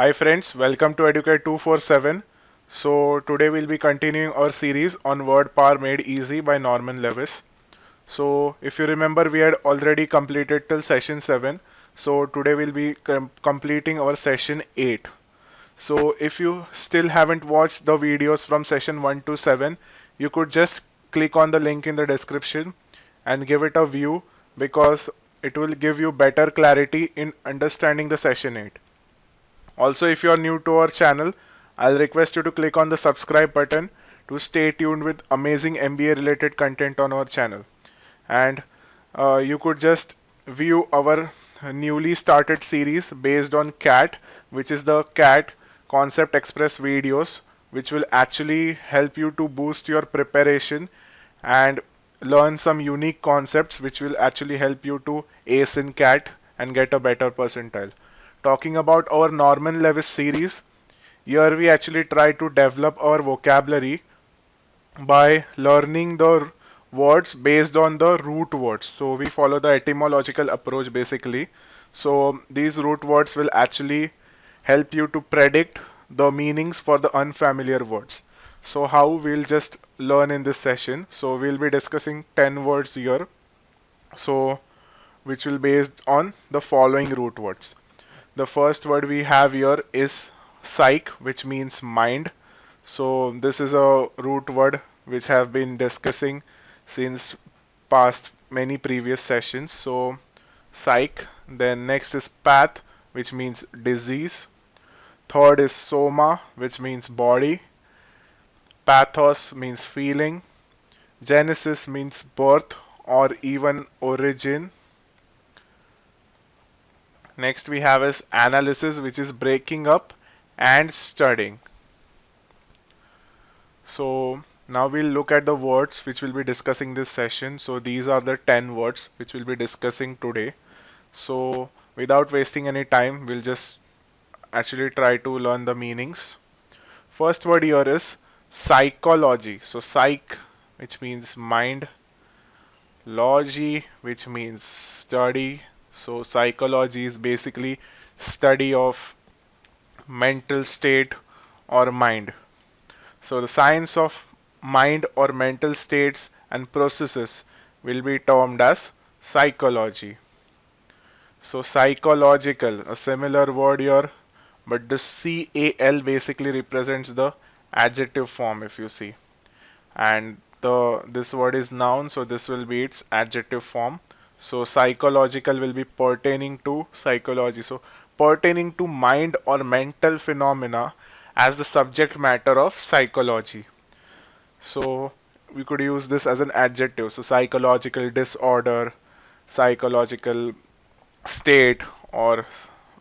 Hi friends, welcome to Educate 247. So today we'll be continuing our series on word power made easy by Norman Lewis. So if you remember, we had already completed till session 7. So today we'll be completing our session 8. So if you still haven't watched the videos from session 1 to 7, you could just click on the link in the description and give it a view because it will give you better clarity in understanding the session 8. Also, if you are new to our channel, I'll request you to click on the subscribe button to stay tuned with amazing MBA related content on our channel. And you could just view our newly started series based on CAT, which is the CAT Concept Express videos, which will actually help you to boost your preparation and learn some unique concepts which will actually help you to ace in CAT and get a better percentile. Talking about our Norman Lewis series, here we actually try to develop our vocabulary by learning the words based on the root words. So we follow the etymological approach basically. So these root words will actually help you to predict the meanings for the unfamiliar words. So how we'll just learn in this session. So we'll be discussing 10 words here. So which will be based on the following root words. The first word we have here is psych, which means mind. So this is a root word which have been discussing since past many previous sessions. So psych. Then next is path, which means disease. Third is soma, which means body. Pathos means feeling. Genesis means birth or even origin. Next we have is analysis, which is breaking up and studying. So now we'll look at the words which we'll be discussing this session. So these are the 10 words which we'll be discussing today. So without wasting any time, we'll just actually try to learn the meanings. First word here is psychology. So psych, which means mind. Logy, which means study. So psychology is basically study of mental state or mind. So the science of mind or mental states and processes will be termed as psychology. So psychological, a similar word here, but the CAL basically represents the adjective form if you see. And this word is noun, so this will be its adjective form. So psychological will be pertaining to psychology. So pertaining to mind or mental phenomena as the subject matter of psychology. So we could use this as an adjective. So psychological disorder, psychological state, or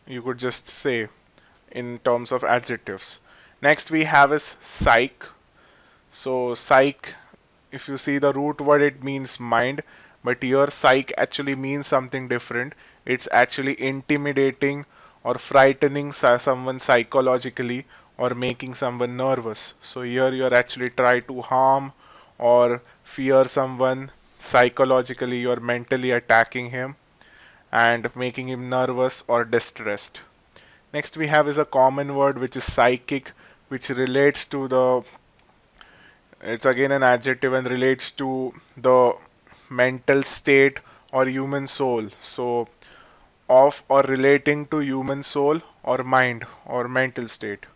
you could just say in terms of adjectives. Next we have is psych. So psych, if you see the root word, it means mind, but here psych actually means something different. It's actually intimidating or frightening someone psychologically or making someone nervous. So here you are actually try to harm or fear someone psychologically, you are mentally attacking him and making him nervous or distressed. Next we have is a common word which is psychic, which relates to the, it's again an adjective and relates to the mental state or human soul. So of or relating to human soul or mind or mental state.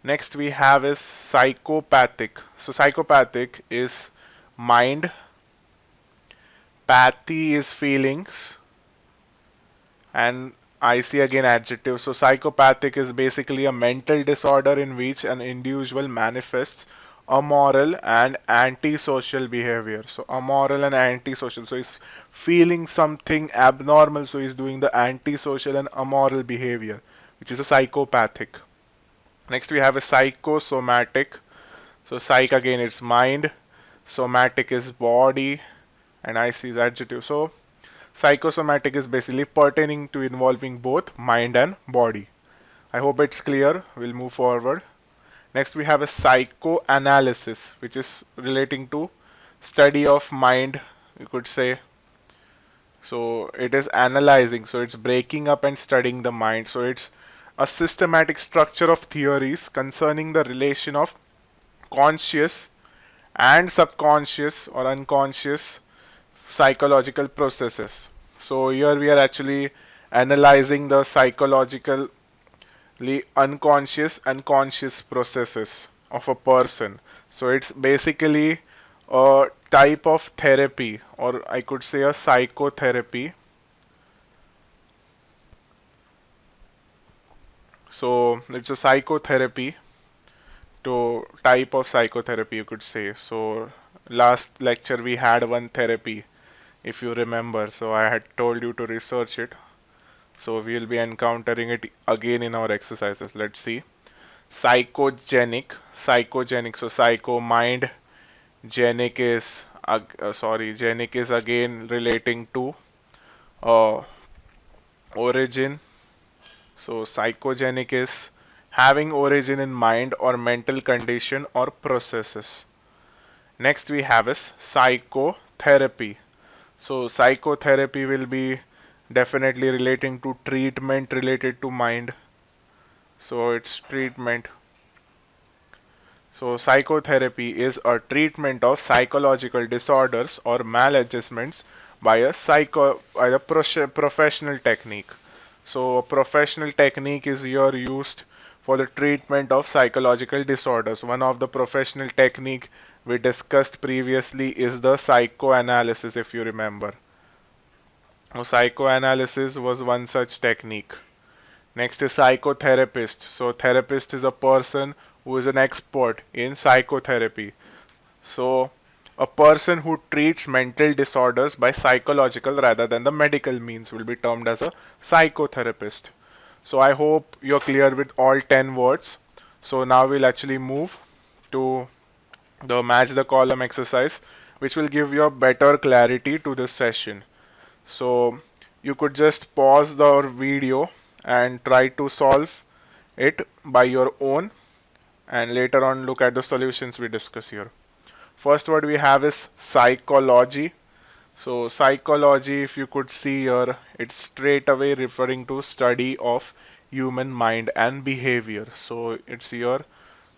Next we have is psychopathic. So psychopathic is mind, pathy is feelings, and I see again adjective. So psychopathic is basically a mental disorder in which an individual manifests amoral and antisocial behavior. So amoral and antisocial. So he's feeling something abnormal, so he's doing the antisocial and amoral behavior, which is a psychopathic. Next we have a psychosomatic. So psych again it's mind, somatic is body, and I see is adjective. So psychosomatic is basically pertaining to involving both mind and body. I hope it's clear. We'll move forward. Next we have a psychoanalysis, which is relating to study of mind, you could say. So it is analyzing, so it's breaking up and studying the mind. So it's a systematic structure of theories concerning the relation of conscious and subconscious or unconscious psychological processes. So here we are actually analyzing the psychologically unconscious and conscious processes of a person. So it's basically a type of therapy, or I could say a psychotherapy. So it's a psychotherapy to type of psychotherapy, you could say. So last lecture we had one therapy, if you remember. So I had told you to research it. So we'll be encountering it again in our exercises. Let's see. Psychogenic. So psycho mind, genic is genic is again relating to uh, origin. So psychogenic is having origin in mind or mental condition or processes. Next we have is psychotherapy. So psychotherapy will be definitely relating to treatment related to mind. So it's treatment. So psychotherapy is a treatment of psychological disorders or maladjustments by a professional technique. So a professional technique is here used for the treatment of psychological disorders. One of the professional technique we discussed previously is the psychoanalysis, if you remember. So psychoanalysis was one such technique. Next is psychotherapist. So therapist is a person who is an expert in psychotherapy. So a person who treats mental disorders by psychological rather than the medical means will be termed as a psychotherapist. So I hope you're clear with all 10 words. So now we'll actually move to the match the column exercise, which will give you a better clarity to this session. So you could just pause the video and try to solve it by your own, and later on look at the solutions we discuss here. First word we have is psychology. So psychology, if you could see here, it's straight away referring to study of human mind and behavior. So it's here.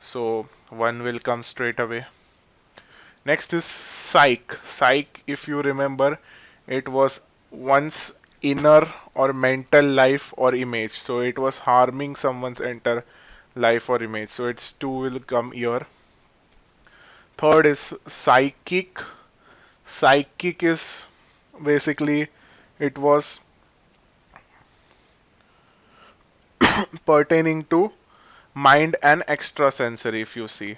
So one will come straight away. Next is psych. Psych, if you remember, it was one's inner or mental life or image. So it was harming someone's inner life or image. So it's two will come here. Third is psychic. Psychic is basically it was pertaining to mind and extrasensory, if you see.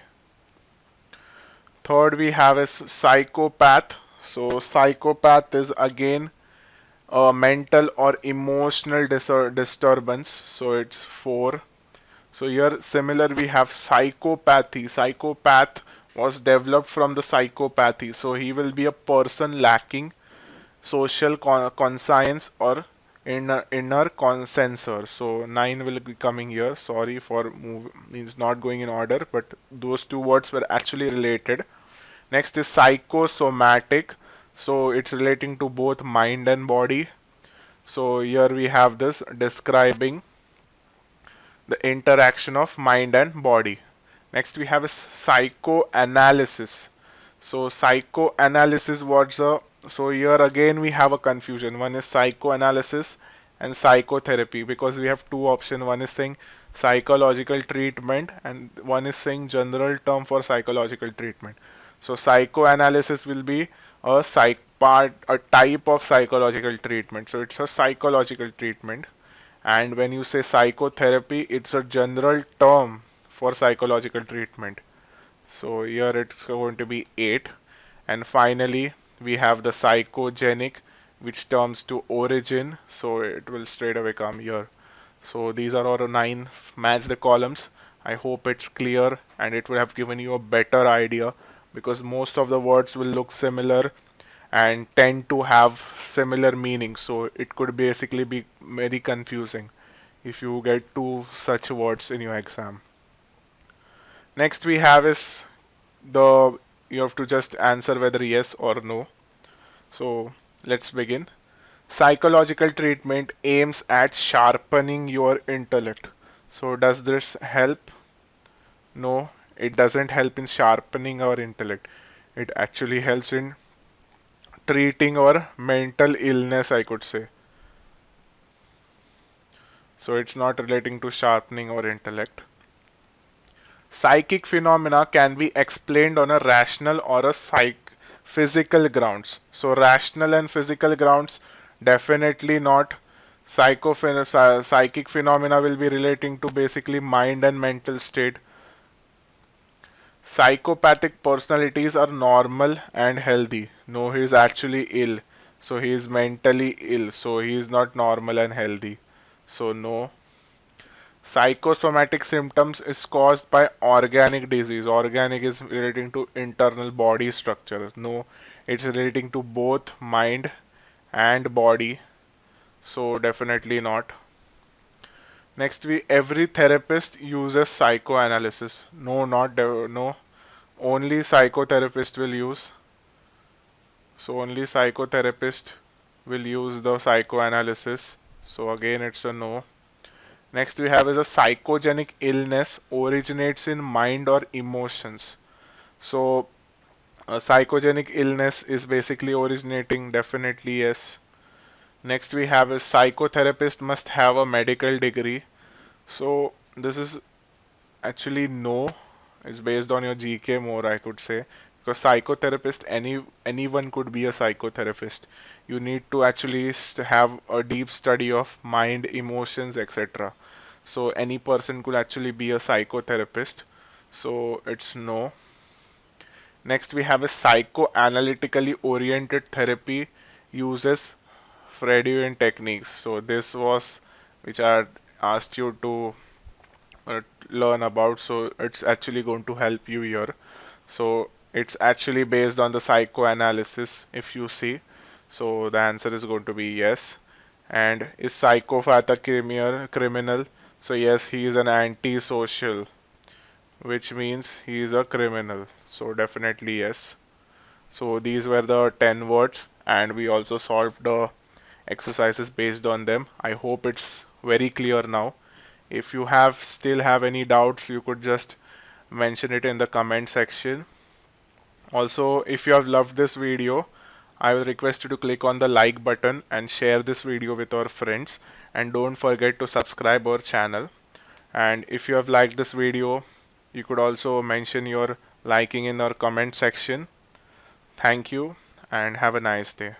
Third we have is psychopath. So psychopath is again a mental or emotional disturbance. So it's 4. So here similar we have psychopathy. Psychopath was developed from the psychopathy. So he will be a person lacking social conscience or inner consensor. So 9 will be coming here. Sorry for means not going in order, but those two words were actually related. Next is psychosomatic. So it's relating to both mind and body. So here we have this describing the interaction of mind and body. Next we have a psychoanalysis. So psychoanalysis what's a so here again we have a confusion. One is psychoanalysis and psychotherapy because we have two options. One is saying psychological treatment and one is saying general term for psychological treatment. So psychoanalysis will be a type of psychological treatment. So it's a psychological treatment. And when you say psychotherapy, it's a general term for psychological treatment. So here it's going to be 8. And finally, we have the psychogenic, which terms to origin. So it will straight away come here. So these are our 9 match the columns. I hope it's clear and it will have given you a better idea because most of the words will look similar and tend to have similar meanings. So it could basically be very confusing if you get two such words in your exam. Next we have is the you have to just answer whether yes or no. So let's begin. Psychological treatment aims at sharpening your intellect. So does this help? No, it doesn't help in sharpening our intellect. It actually helps in treating our mental illness, I could say. So it's not relating to sharpening our intellect. Psychic phenomena can be explained on a rational or a physical grounds. So rational and physical grounds, definitely not. Psychic phenomena will be relating to basically mind and mental state. Psychopathic personalities are normal and healthy. No, he is actually ill. So he is mentally ill. So he is not normal and healthy. So no. Psychosomatic symptoms is caused by organic disease. Organic is relating to internal body structure. No, it's relating to both mind and body. So definitely not. Next, every therapist uses psychoanalysis. No, no. Only psychotherapist will use. So only psychotherapist will use the psychoanalysis. So again, it's a no. Next we have is a psychogenic illness originates in mind or emotions. So a psychogenic illness is basically originating, definitely yes. Next we have is psychotherapist must have a medical degree. So this is actually no. It's based on your GK more, I could say. Because psychotherapist, anyone could be a psychotherapist. You need to actually have a deep study of mind, emotions, etc. So any person could actually be a psychotherapist. So it's no. Next we have a psychoanalytically oriented therapy uses Freudian techniques. So this was which I had asked you to learn about. So it's actually going to help you here. So it's actually based on the psychoanalysis if you see. So the answer is going to be yes. And is psychopath a criminal? So yes, he is an antisocial, which means he is a criminal. So definitely yes. So these were the 10 words and we also solved the exercises based on them. I hope it's very clear now. If you still have any doubts, you could just mention it in the comment section. Also, if you have loved this video, I will request you to click on the like button and share this video with our friends. And don't forget to subscribe our channel. And if you have liked this video, you could also mention your liking in our comment section. Thank you and have a nice day.